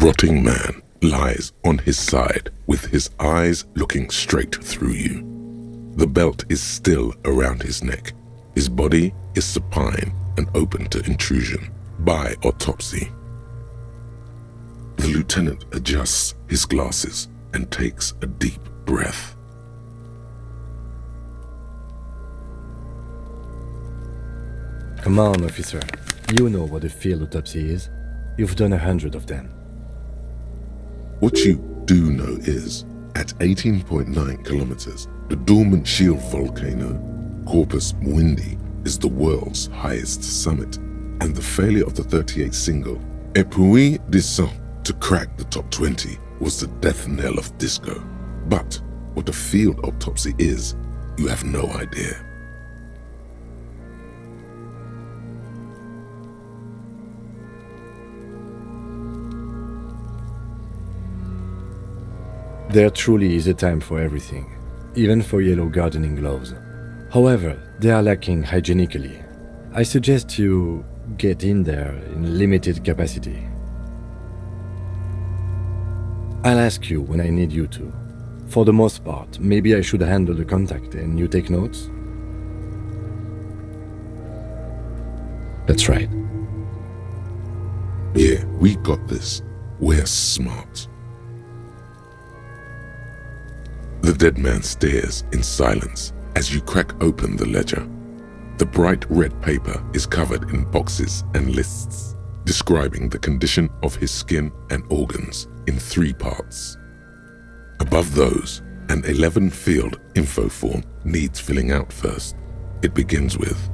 rotting man lies on his side with his eyes looking straight through you. The belt is still around his neck. His body is supine and open to intrusion by autopsy. The lieutenant adjusts his glasses and takes a deep breath. Come on, officer. You know what a field autopsy is. You've done 100 of them. What you do know is, at 18.9 kilometers, the dormant shield volcano, Corpus Muindi, is the world's highest summit, and the failure of the 38 single, Et puis descend, to crack the top 20 was the death knell of disco. But what a field autopsy is, you have no idea. There truly is a time for everything, even for yellow gardening gloves. However, they are lacking hygienically. I suggest you get in there in limited capacity. I'll ask you when I need you to. For the most part, maybe I should handle the contact and you take notes? That's right. Yeah, we got this. We're smart. The dead man stares in silence as you crack open the ledger. The bright red paper is covered in boxes and lists, describing the condition of his skin and organs in 3 parts. Above those, an 11-field info form needs filling out first. It begins with,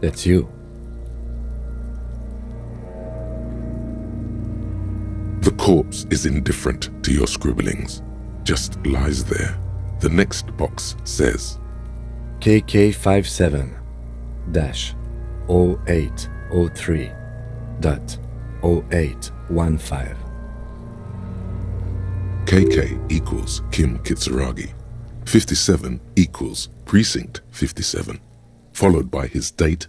That's you. The corpse is indifferent to your scribblings, just lies there. The next box says, KK57-0803.0815. KK equals Kim Kitsuragi. 57 equals Precinct 57, followed by his date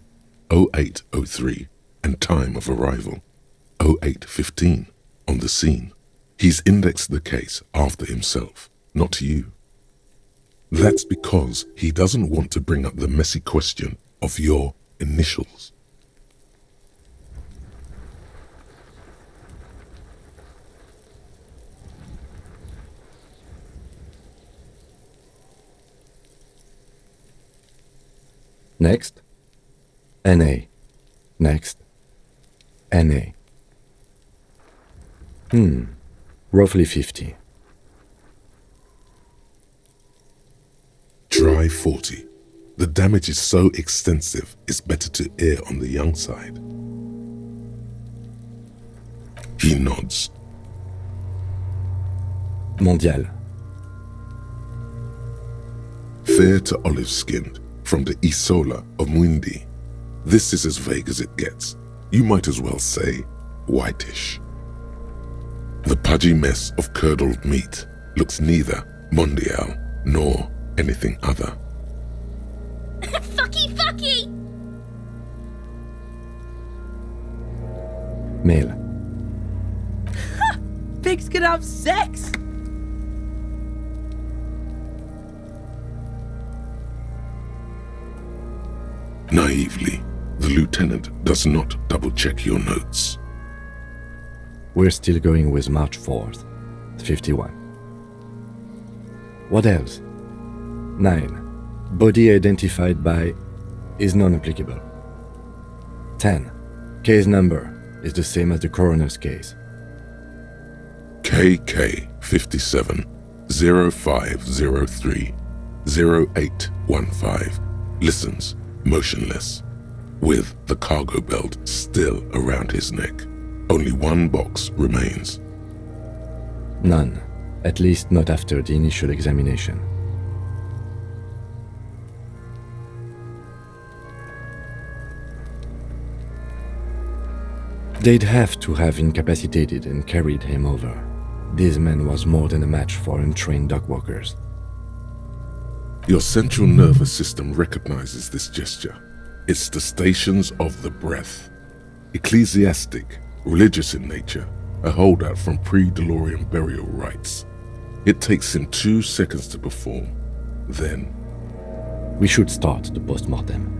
0803 and time of arrival 0815 on the scene. He's indexed the case after himself, not you. That's because he doesn't want to bring up the messy question of your initials. Next, NA. Next, NA. Roughly 50. Try 40. The damage is so extensive, it's better to err on the young side. He nods. Mondial. Fair to olive-skinned, from the Isola of Muindi. This is as vague as it gets. You might as well say whitish. The pudgy mess of curdled meat looks neither mondial nor anything other. Fucky! Male. Pigs can have sex! Naively, the lieutenant does not double-check your notes. We're still going with March 4th, 51. What else? 9. Body identified by is non-applicable. 10. Case number is the same as the coroner's case. KK 57 0503 0815 listens motionless, with the cargo belt still around his neck. Only one box remains. None, at least not after the initial examination. They'd have to have incapacitated and carried him over. This man was more than a match for untrained dogwalkers. Your central nervous system recognizes this gesture. It's the stations of the breath. Ecclesiastic, religious in nature, a holdout from pre-DeLorean burial rites. It takes him 2 seconds to perform. Then, We should start the post-mortem.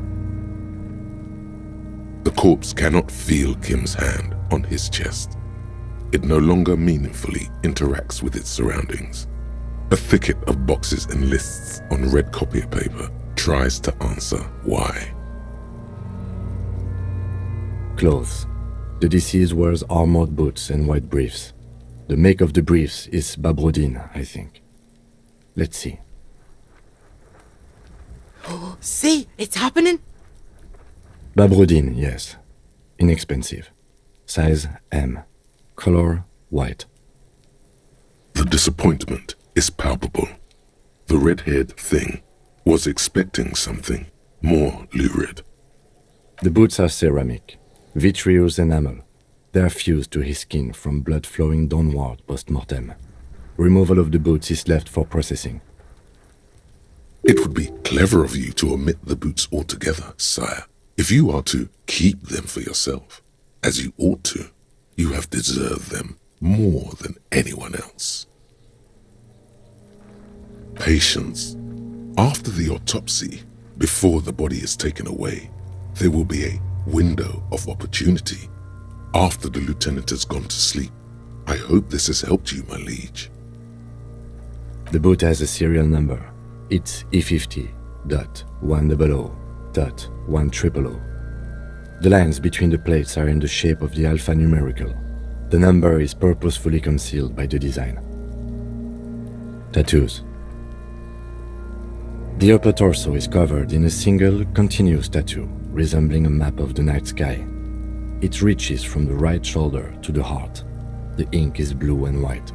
the corpse cannot feel Kim's hand on his chest. It no longer meaningfully interacts with its surroundings. A thicket of boxes and lists on red copier paper tries to answer why. Clothes. The deceased wears armored boots and white briefs. The make of the briefs is Babrodine, I think. Let's see. See, it's happening. Babrodine, yes. Inexpensive. Size M. Color white. The disappointment is palpable. The red-haired thing was expecting something more lurid. The boots are ceramic, vitreous enamel. They are fused to his skin from blood flowing downward post-mortem. Removal of the boots is left for processing. It would be clever of you to omit the boots altogether, sire. If you are to keep them for yourself, as you ought to, you have deserved them more than anyone else. Patience. After the autopsy, before the body is taken away, there will be a window of opportunity. After the lieutenant has gone to sleep. I hope this has helped you, my liege. The boot has a serial number. It's E50.100.100. The lines between the plates are in the shape of the alphanumerical. The number is purposefully concealed by the design. Tattoos. The upper torso is covered in a single, continuous tattoo, resembling a map of the night sky. It reaches from the right shoulder to the heart. The ink is blue and white.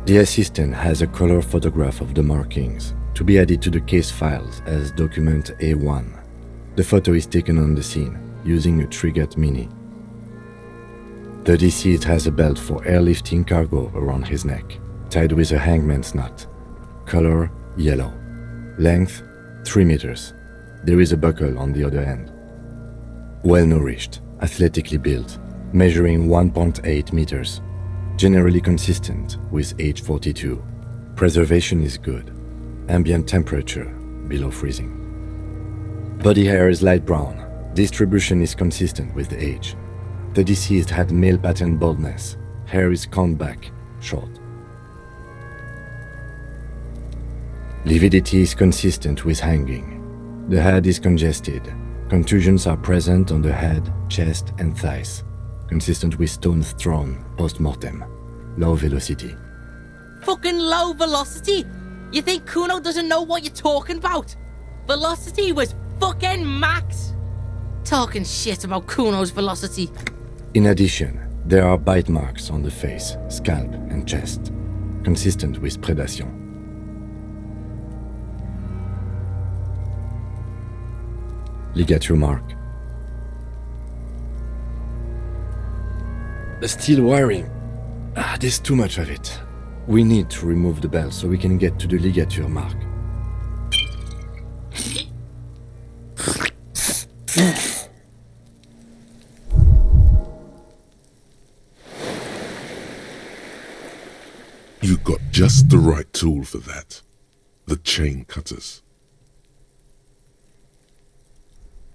The assistant has a color photograph of the markings, to be added to the case files as document A1. The photo is taken on the scene, using a Trigat Mini. The deceased has a belt for airlifting cargo around his neck, tied with a hangman's knot. Color yellow. Length 3 meters. There is a buckle on the other end. Well-nourished, athletically built, measuring 1.8 meters. Generally consistent with age 42. Preservation is good. Ambient temperature below freezing. Body hair is light brown. Distribution is consistent with the age. The deceased had male pattern baldness. Hair is combed back, short. Lividity is consistent with hanging. The head is congested. Contusions are present on the head, chest, and thighs, consistent with stones thrown post-mortem. Low velocity. Fucking low velocity. You think Kuno doesn't know what you're talking about? Velocity was fucking max. Talking shit about Kuno's velocity. In addition, there are bite marks on the face, scalp, and chest, consistent with predation. Ligature mark. Steel wiring. There's too much of it. We need to remove the belt so we can get to the ligature mark. You got just the right tool for that. The chain cutters.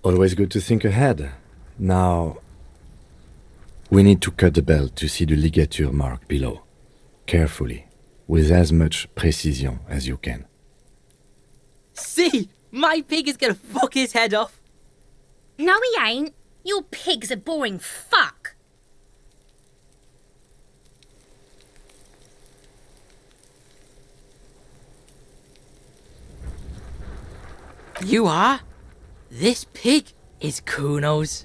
Always good to think ahead. Now, we need to cut the belt to see the ligature mark below. Carefully, with as much precision as you can. See, my pig is gonna fuck his head off. No, he ain't. Your pig's a boring fuck. You are? This pig is Kuno's.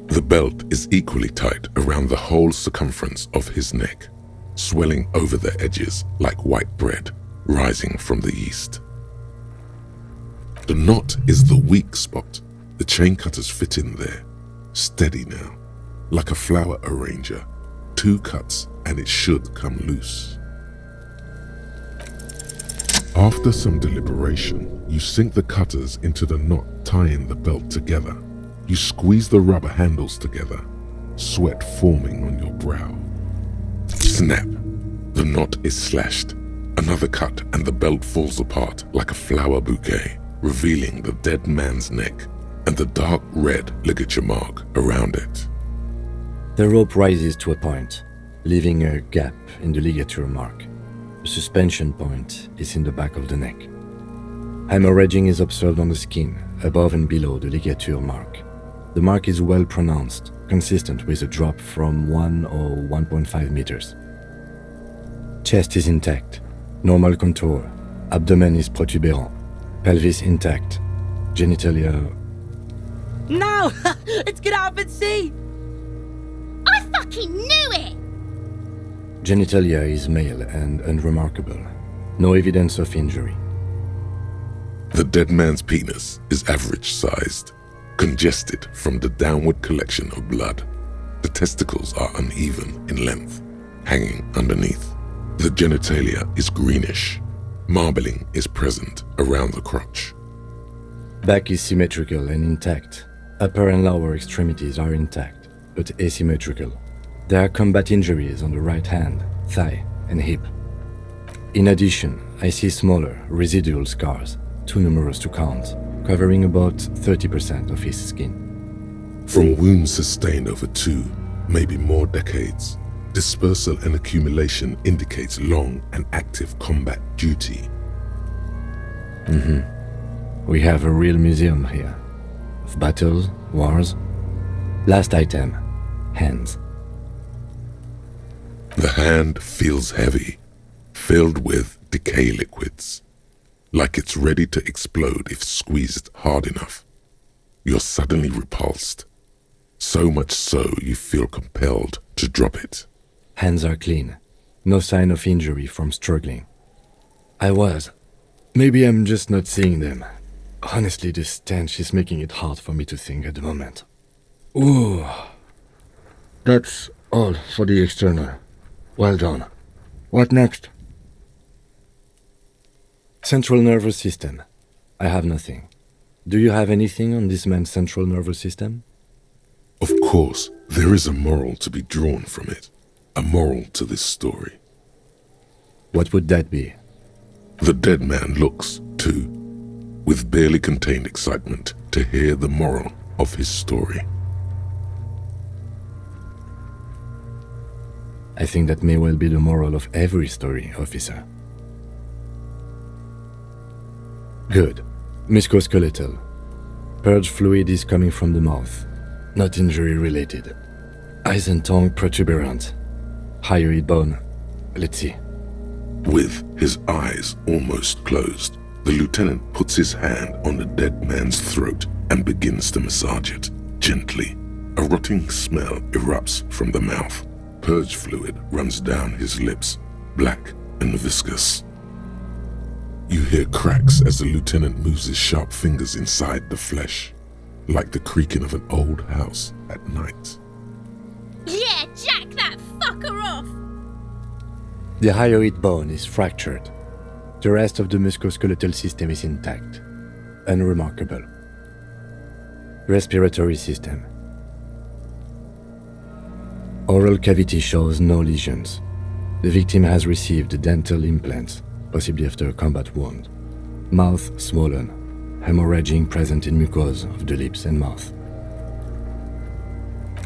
The belt is equally tight around the whole circumference of his neck, swelling over the edges like white bread rising from the east. The knot is the weak spot. The chain cutters fit in there, steady now, like a flower arranger. 2 cuts and it should come loose. After some deliberation, you sink the cutters into the knot tying the belt together. You squeeze the rubber handles together, sweat forming on your brow. Snap! The knot is slashed. Another cut and the belt falls apart like a flower bouquet, revealing the dead man's neck and the dark red ligature mark around it. The rope rises to a point, leaving a gap in the ligature mark. The suspension point is in the back of the neck. Hemorrhaging is observed on the skin, above and below the ligature mark. The mark is well pronounced, consistent with a drop from 1 or 1.5 meters. Chest is intact, normal contour, abdomen is protuberant, pelvis intact, genitalia... No! Let's get up and see! I fucking knew it! Genitalia is male and unremarkable. No evidence of injury. The dead man's penis is average-sized, congested from the downward collection of blood. The testicles are uneven in length, hanging underneath. The genitalia is greenish. Marbling is present around the crotch. Back is symmetrical and intact. Upper and lower extremities are intact, but asymmetrical. There are combat injuries on the right hand, thigh, and hip. In addition, I see smaller, residual scars, too numerous to count, covering about 30% of his skin. From wounds sustained over 2, maybe more decades, dispersal and accumulation indicates long and active combat duty. We have a real museum here. Of battles, wars. Last item, hands. The hand feels heavy, filled with decay liquids, like it's ready to explode if squeezed hard enough. You're suddenly repulsed, so much so you feel compelled to drop it. Hands are clean. No sign of injury from struggling. I was. Maybe I'm just not seeing them. Honestly, this stench is making it hard for me to think at the moment. Ooh. That's all for the external. Well done. What next? Central nervous system. I have nothing. Do you have anything on this man's central nervous system? Of course, there is a moral to be drawn from it. A moral to this story. What would that be? The dead man looks, too, with barely contained excitement to hear the moral of his story. I think that may well be the moral of every story, officer. Good. Musculoskeletal. Purge fluid is coming from the mouth. Not injury related. Eyes and tongue protuberant. Hyoid bone. Let's see. With his eyes almost closed, the lieutenant puts his hand on the dead man's throat and begins to massage it, gently. A rotting smell erupts from the mouth. Purge fluid runs down his lips, black and viscous. You hear cracks as the lieutenant moves his sharp fingers inside the flesh, like the creaking of an old house at night. Yeah, jack that fucker off! The hyoid bone is fractured. The rest of the musculoskeletal system is intact. Unremarkable. Respiratory system. Oral cavity shows no lesions. The victim has received dental implants, possibly after a combat wound. Mouth swollen. Hemorrhaging present in mucosa of the lips and mouth.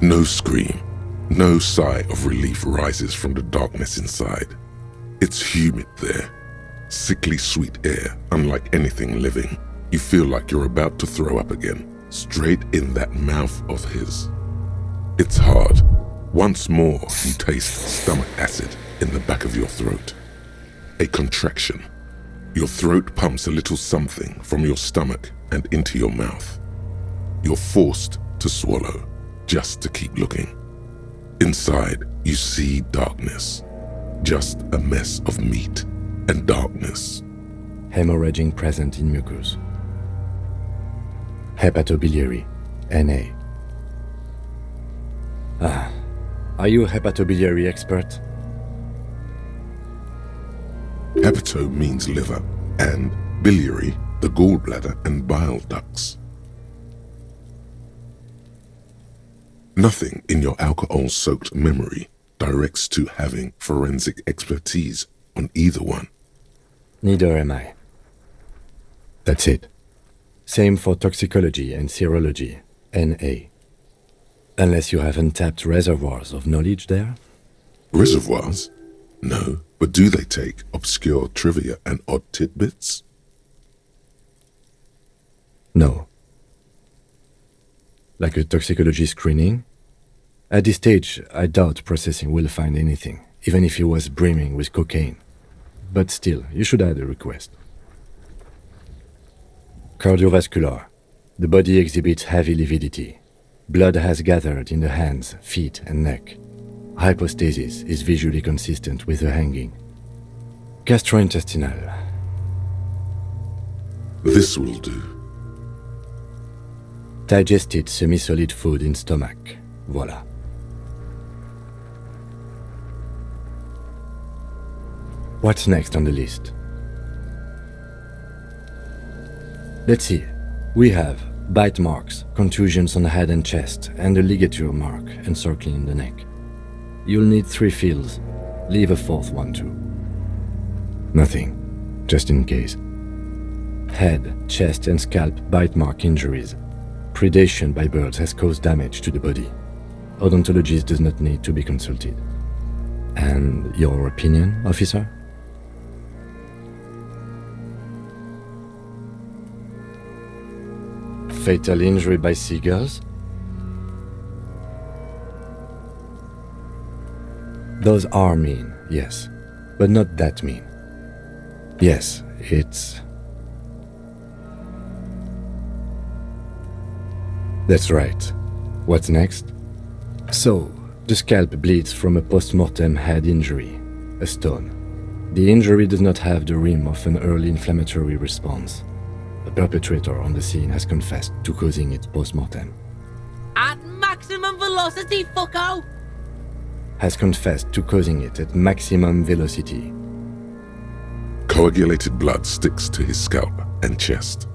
No scream, no sigh of relief rises from the darkness inside. It's humid there. Sickly sweet air, unlike anything living. You feel like you're about to throw up again, straight in that mouth of his. It's hard. Once more, you taste stomach acid in the back of your throat. A contraction. Your throat pumps a little something from your stomach and into your mouth. You're forced to swallow, just to keep looking. Inside, you see darkness. Just a mess of meat and darkness. Hemorrhaging present in mucus. Hepatobiliary, NA. Are you a hepatobiliary expert? Hepato means liver, and biliary, the gallbladder and bile ducts. Nothing in your alcohol-soaked memory directs to having forensic expertise on either one. Neither am I. That's it. Same for toxicology and serology, NA. Unless you have untapped reservoirs of knowledge there? Reservoirs? No, but do they take obscure trivia and odd tidbits? No. Like a toxicology screening? At this stage, I doubt processing will find anything, even if he was brimming with cocaine. But still, you should add a request. Cardiovascular. The body exhibits heavy lividity. Blood has gathered in the hands, feet, and neck. Hypostasis is visually consistent with the hanging. Gastrointestinal. This will do. Digested semi-solid food in stomach. Voila. What's next on the list? Let's see. We have bite marks, contusions on the head and chest, and a ligature mark encircling the neck. You'll need 3 fields. Leave a 4th one too. Nothing, just in case. Head, chest, and scalp bite mark injuries. Predation by birds has caused damage to the body. Odontologist does not need to be consulted. And your opinion, officer? Fatal injury by seagulls? Those are mean, yes, but not that mean. Yes, it's... That's right. What's next? So, the scalp bleeds from a post-mortem head injury, a stone. The injury does not have the rim of an early inflammatory response. The perpetrator on the scene has confessed to causing it post-mortem. At maximum velocity, fucko! Has confessed to causing it at maximum velocity. Coagulated blood sticks to his scalp and chest,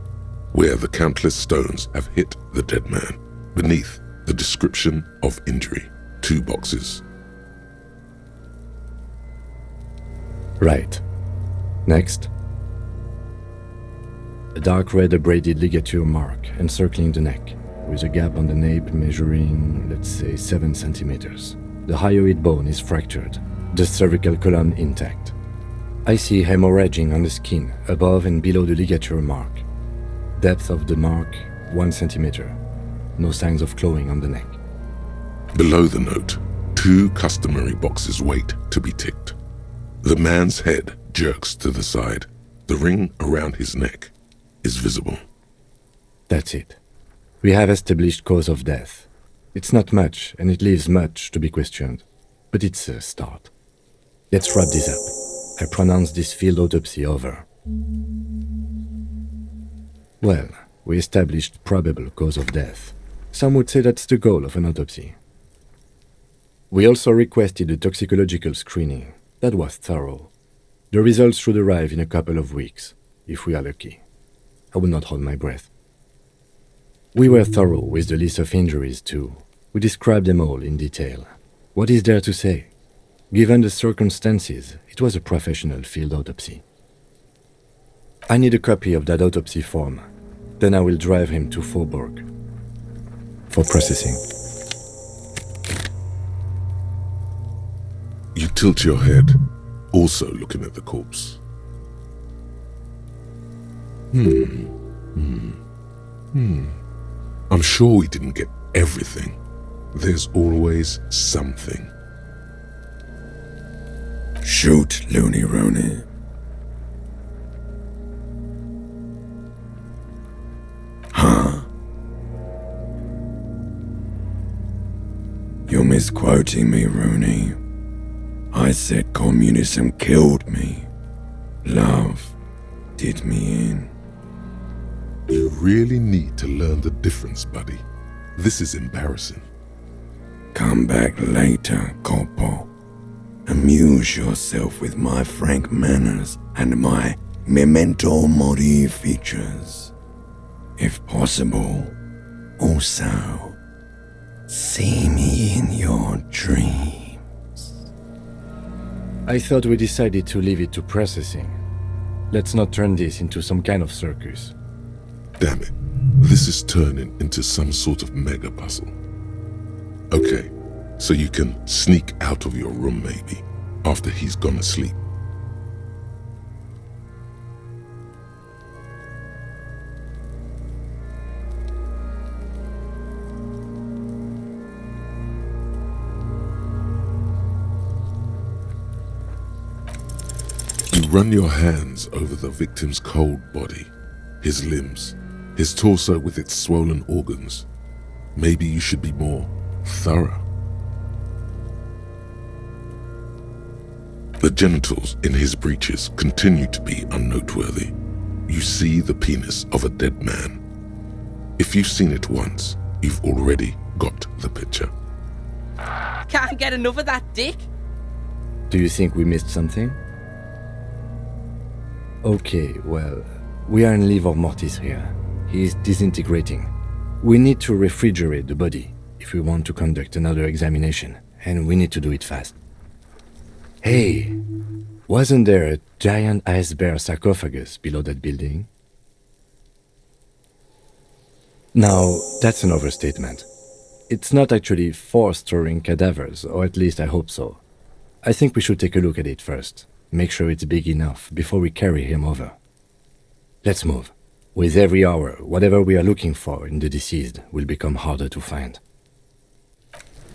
where the countless stones have hit the dead man. Beneath the description of injury, 2 boxes. Right. Next. A dark red abraded ligature mark encircling the neck, with a gap on the nape measuring, let's say, 7 centimeters. The hyoid bone is fractured, the cervical column intact. I see hemorrhaging on the skin, above and below the ligature mark. Depth of the mark, 1 centimeter. No signs of clawing on the neck. Below the note, 2 customary boxes wait to be ticked. The man's head jerks to the side. The ring around his neck is visible. That's it. We have established cause of death. It's not much, and it leaves much to be questioned. But it's a start. Let's wrap this up. I pronounce this field autopsy over. Well, we established probable cause of death. Some would say that's the goal of an autopsy. We also requested a toxicological screening. That was thorough. The results should arrive in a couple of weeks, if we are lucky. I will not hold my breath. We were thorough with the list of injuries too. We described them all in detail. What is there to say? Given the circumstances, it was a professional field autopsy. I need a copy of that autopsy form. Then I will drive him to Faubourg for processing. You tilt your head, also looking at the corpse. I'm sure we didn't get everything. There's always something. Shoot, Looney Rooney. Huh? You're misquoting me, Rooney. I said communism killed me. Love did me in. You really need to learn the difference, buddy. This is embarrassing. Come back later, Corpo. Amuse yourself with my frank manners and my memento mori features. If possible, also See me in your dream. I thought we decided to leave it to processing. Let's not turn this into some kind of circus. Damn it. This is turning into some sort of mega puzzle. Okay, so you can sneak out of your room maybe, after he's gone asleep. You run your hands over the victim's cold body, his limbs, his torso with its swollen organs. Maybe you should be more thorough. The genitals in his breeches continue to be unnoteworthy. You see the penis of a dead man. If you've seen it once, you've already got the picture. Can't get enough of that dick. Do you think we missed something? Okay, well, we are in livor mortis here. He is disintegrating. We need to refrigerate the body if we want to conduct another examination, and we need to do it fast. Hey, wasn't there a giant ice bear sarcophagus below that building? Now, that's an overstatement. It's not actually for storing cadavers, or at least I hope so. I think we should take a look at it first. Make sure it's big enough before we carry him over. Let's move. With every hour, whatever we are looking for in the deceased will become harder to find.